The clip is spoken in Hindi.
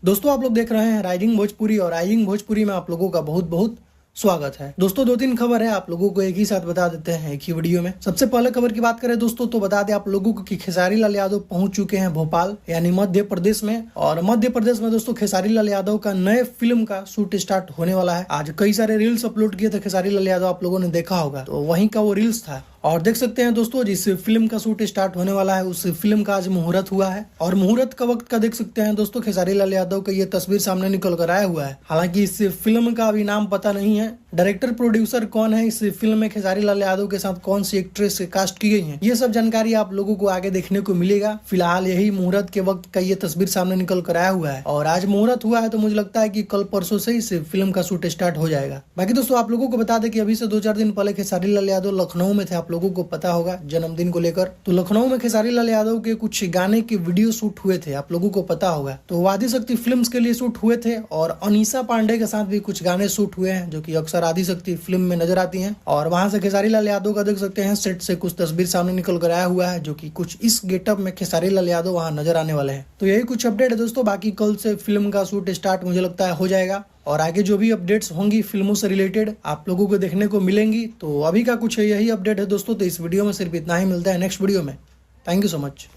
दोस्तों आप लोग देख रहे हैं राइजिंग भोजपुरी और राइजिंग भोजपुरी में आप लोगों का बहुत बहुत स्वागत है। दोस्तों दो तीन खबर है आप लोगों को एक ही साथ बता देते हैं एक ही वीडियो में। सबसे पहले खबर की बात करें दोस्तों तो बता दें आप लोगों को कि खेसारी लाल यादव पहुंच चुके हैं भोपाल यानी मध्य प्रदेश में। और मध्य प्रदेश में दोस्तों खेसारी लाल यादव का नए फिल्म का शूट स्टार्ट होने वाला है। आज कई सारे रील्स अपलोड किए थे खेसारी लाल यादव, आप लोगों ने देखा होगा, तो वहीं का वो रील्स था। और देख सकते हैं दोस्तों जिस फिल्म का शूट स्टार्ट होने वाला है उस फिल्म का आज मुहूर्त हुआ है। और मुहूर्त का वक्त का देख सकते हैं दोस्तों खेसारी लाल यादव का ये तस्वीर सामने निकल कर आया हुआ है। हालांकि इस फिल्म का अभी नाम पता नहीं है, डायरेक्टर प्रोड्यूसर कौन है, इस फिल्म में खेसारी लाल यादव के साथ कौन सी एक्ट्रेस कास्ट की गई है, ये सब जानकारी आप लोगों को आगे देखने को मिलेगा। फिलहाल यही मुहूर्त के वक्त का ये तस्वीर सामने निकल कर आया हुआ है और आज मुहूर्त हुआ है तो मुझे लगता है कि कल परसों से इस फिल्म का शूट स्टार्ट हो जाएगा। बाकी दोस्तों आप लोगों को बता दें कि अभी से 2-4 दिन पहले खेसारी लाल यादव लखनऊ में थे, आप लोगों को पता होगा, जन्मदिन को लेकर। तो लखनऊ में खेसारी लाल यादव के कुछ गाने के वीडियो शूट हुए थे, आप लोगों को पता होगा। तो आदिशक्ति फिल्म्स के लिए शूट हुए थे और अनीसा पांडे के साथ भी कुछ गाने शूट हुए हैं जो कि अक्सर आदिशक्ति फिल्म में नजर आती हैं। और वहां से खेसारी लाल यादव का देख सकते हैं सेट से कुछ तस्वीर सामने निकल कर आया हुआ है जो कि कुछ इस गेटअप में खेसारी लाल यादव वहां नजर आने वाले हैं। तो यही कुछ अपडेट है दोस्तों। बाकी कल से फिल्म का शूट स्टार्ट मुझे लगता है हो जाएगा और आगे जो भी अपडेट्स होंगी फिल्मों से रिलेटेड आप लोगों को देखने को मिलेंगी। तो अभी का कुछ यही अपडेट है दोस्तों। तो इस वीडियो में सिर्फ इतना ही, मिलता है नेक्स्ट वीडियो में। Thank you so much.